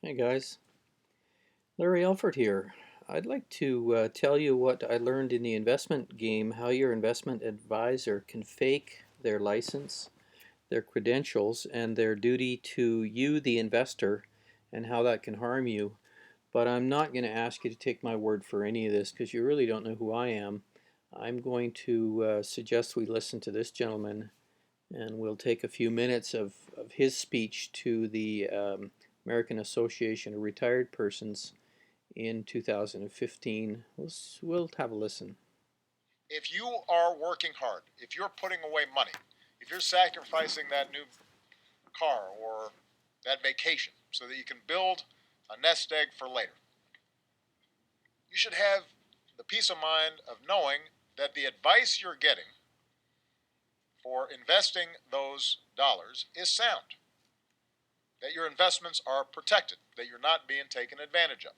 Hey guys, Larry Elford here. I'd like to tell you what I learned in the investment game, how your investment advisor can fake their license, their credentials, and their duty to you, the investor, and how that can harm you. But I'm not going to ask you to take my word for any of this because you really don't know who I am. I'm going to suggest we listen to this gentleman and we'll take a few minutes of his speech to the American Association of Retired Persons in 2015. We'll have a listen. If you are working hard, if you're putting away money, if you're sacrificing that new car or that vacation so that you can build a nest egg for later, you should have the peace of mind of knowing that the advice you're getting for investing those dollars is sound, that your investments are protected, that you're not being taken advantage of.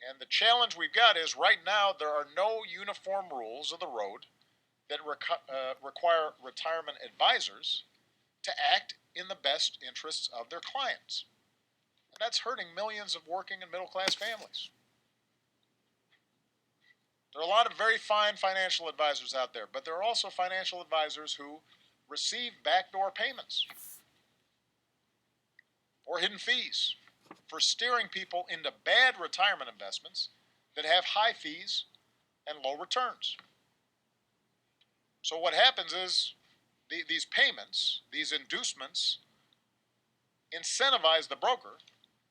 And the challenge we've got is right now there are no uniform rules of the road that require retirement advisors to act in the best interests of their clients. And that's hurting millions of working and middle class families. There are a lot of very fine financial advisors out there, but there are also financial advisors who receive backdoor payments or hidden fees for steering people into bad retirement investments that have high fees and low returns. So what happens is these payments, these inducements, incentivize the broker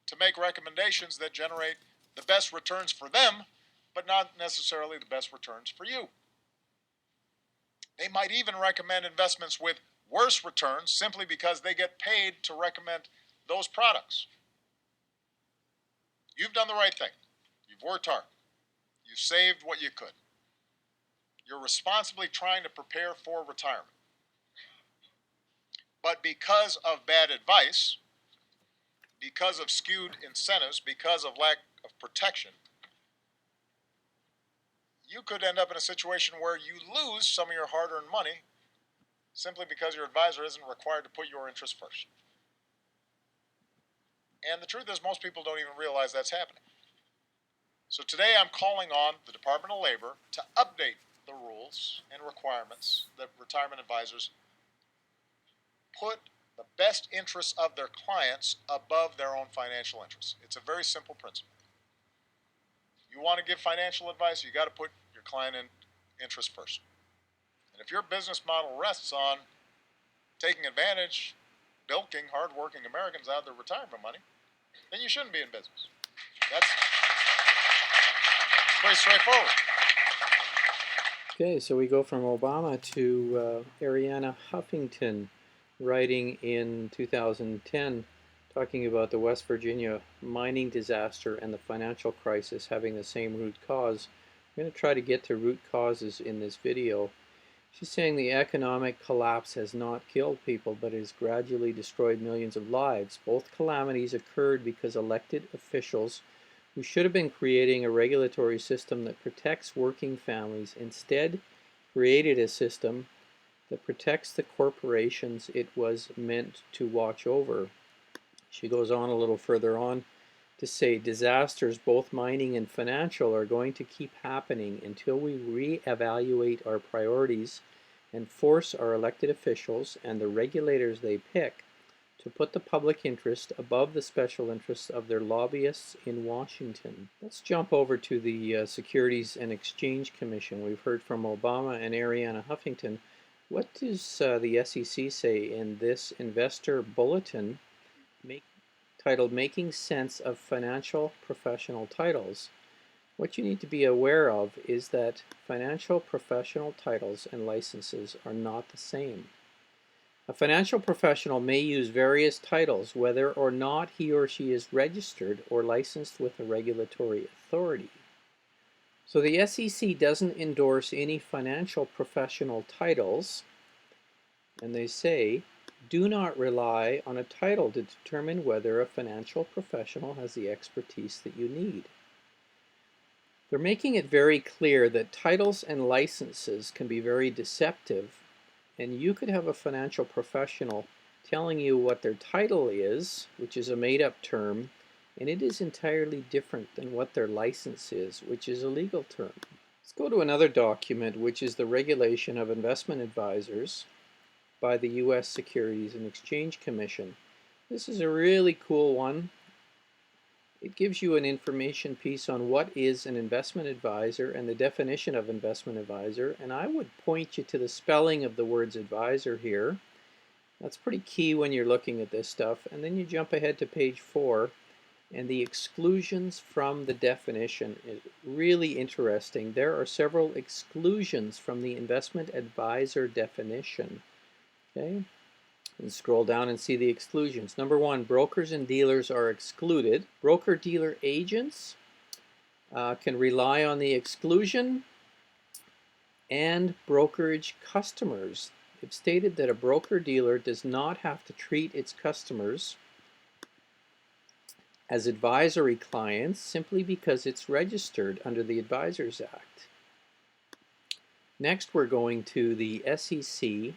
to make recommendations that generate the best returns for them, but not necessarily the best returns for you. They might even recommend investments with worse returns simply because they get paid to recommend those products. You've done the right thing. You've worked hard. You've saved what you could. You're responsibly trying to prepare for retirement. But because of bad advice, because of skewed incentives, because of lack of protection, you could end up in a situation where you lose some of your hard-earned money simply because your advisor isn't required to put your interest first. And the truth is most people don't even realize that's happening. So today I'm calling on the Department of Labor to update the rules and requirements that retirement advisors put the best interests of their clients above their own financial interests. It's a very simple principle. You want to give financial advice, you got to put your client interest first. And if your business model rests on taking advantage, bilking hardworking Americans out of their retirement money, then you shouldn't be in business. That's pretty straightforward. Okay, so we go from Obama to Arianna Huffington writing in 2010 talking about the West Virginia mining disaster and the financial crisis having the same root cause. I'm going to try to get to root causes in this video. She's saying the economic collapse has not killed people, but has gradually destroyed millions of lives. Both calamities occurred because elected officials who should have been creating a regulatory system that protects working families instead created a system that protects the corporations it was meant to watch over. She goes on a little further on to say disasters, both mining and financial, are going to keep happening until we reevaluate our priorities and force our elected officials and the regulators they pick to put the public interest above the special interests of their lobbyists in Washington. Let's jump over to the Securities and Exchange Commission. We've heard from Obama and Arianna Huffington. What does the SEC say in this investor bulletin titled Making Sense of Financial Professional Titles? What you need to be aware of is that financial professional titles and licenses are not the same. A financial professional may use various titles whether or not he or she is registered or licensed with a regulatory authority. So the SEC doesn't endorse any financial professional titles, and they say, do not rely on a title to determine whether a financial professional has the expertise that you need. They're making it very clear that titles and licenses can be very deceptive, and you could have a financial professional telling you what their title is, which is a made-up term, and it is entirely different than what their license is, which is a legal term. Let's go to another document, which is the Regulation of Investment Advisors by the U.S. Securities and Exchange Commission. This is a really cool one. It gives you an information piece on what is an investment advisor and the definition of investment advisor, and I would point you to the spelling of the words advisor here. That's pretty key when you're looking at this stuff. And then you jump ahead to page 4, and the exclusions from the definition is really interesting. There are several exclusions from the investment advisor definition. Okay, and scroll down and see the exclusions. Number 1, brokers and dealers are excluded. Broker-dealer agents can rely on the exclusion, and brokerage customers. It's stated that a broker-dealer does not have to treat its customers as advisory clients simply because it's registered under the Advisors Act. Next, we're going to the SEC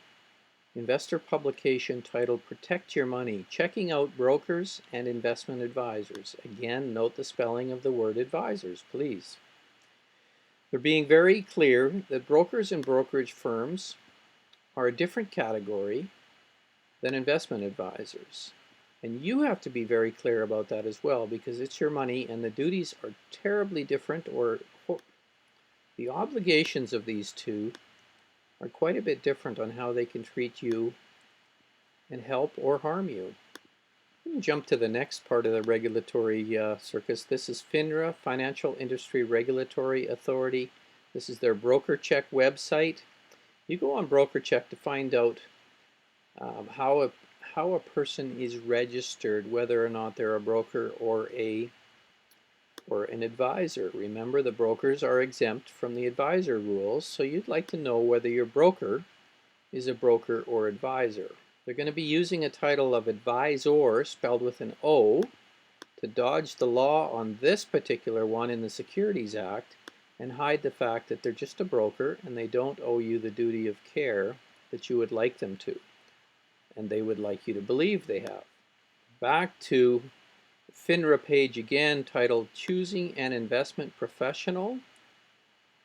investor publication titled Protect Your Money, Checking Out Brokers and Investment Advisors. Again, note the spelling of the word advisors, please. They're being very clear that brokers and brokerage firms are a different category than investment advisors. And you have to be very clear about that as well, because it's your money and the duties are terribly different, or the obligations of these two are quite a bit different on how they can treat you and help or harm you. We can jump to the next part of the regulatory circus. This is FINRA, Financial Industry Regulatory Authority. This is their Broker Check website. You go on Broker Check to find out how a person is registered, whether or not they're a broker or an advisor. Remember, the brokers are exempt from the advisor rules, so you'd like to know whether your broker is a broker or advisor. They're going to be using a title of advisor, spelled with an O, to dodge the law on this particular one in the Securities Act and hide the fact that they're just a broker and they don't owe you the duty of care that you would like them to, and they would like you to believe they have. Back to FINRA page again, titled Choosing an Investment Professional,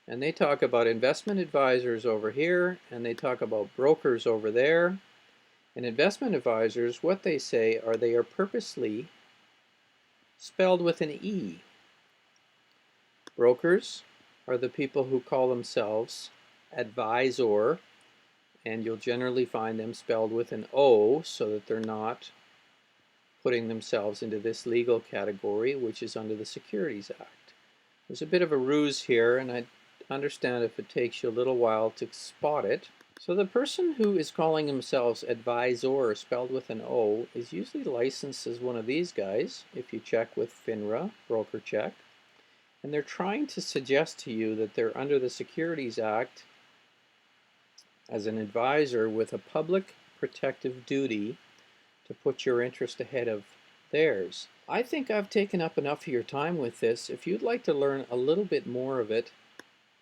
and they talk about investment advisors over here and they talk about brokers over there. And investment advisors, what they say are they are purposely spelled with an E. Brokers are the people who call themselves advisor, and you'll generally find them spelled with an O so that they're not putting themselves into this legal category, which is under the Securities Act. There's a bit of a ruse here, and I understand if it takes you a little while to spot it. So the person who is calling themselves advisor, spelled with an O, is usually licensed as one of these guys, if you check with FINRA, Broker Check. And they're trying to suggest to you that they're under the Securities Act as an advisor with a public protective duty to put your interest ahead of theirs. I think I've taken up enough of your time with this. If you'd like to learn a little bit more of it,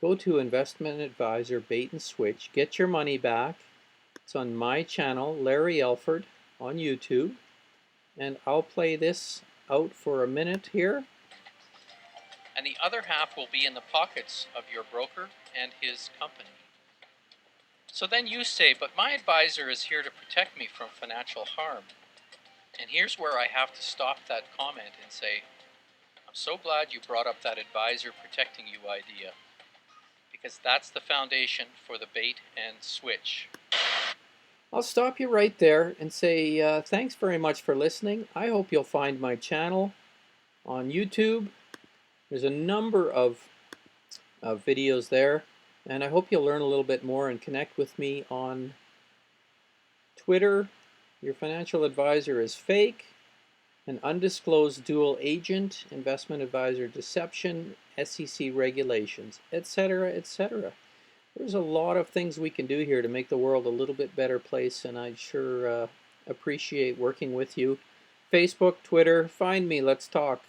go to Investment Advisor Bait and Switch. Get your money back. It's on my channel, Larry Elford, on YouTube. And I'll play this out for a minute here. And the other half will be in the pockets of your broker and his company. So then you say, but my advisor is here to protect me from financial harm. And here's where I have to stop that comment and say, I'm so glad you brought up that advisor protecting you idea, because that's the foundation for the bait and switch. I'll stop you right there and say thanks very much for listening. I hope you'll find my channel on YouTube. There's a number of videos there, and I hope you'll learn a little bit more and connect with me on Twitter. Your financial advisor is fake, an undisclosed dual agent, investment advisor deception, SEC regulations, etc., etc. There's a lot of things we can do here to make the world a little bit better place, and I'd sure appreciate working with you. Facebook, Twitter, find me, let's talk.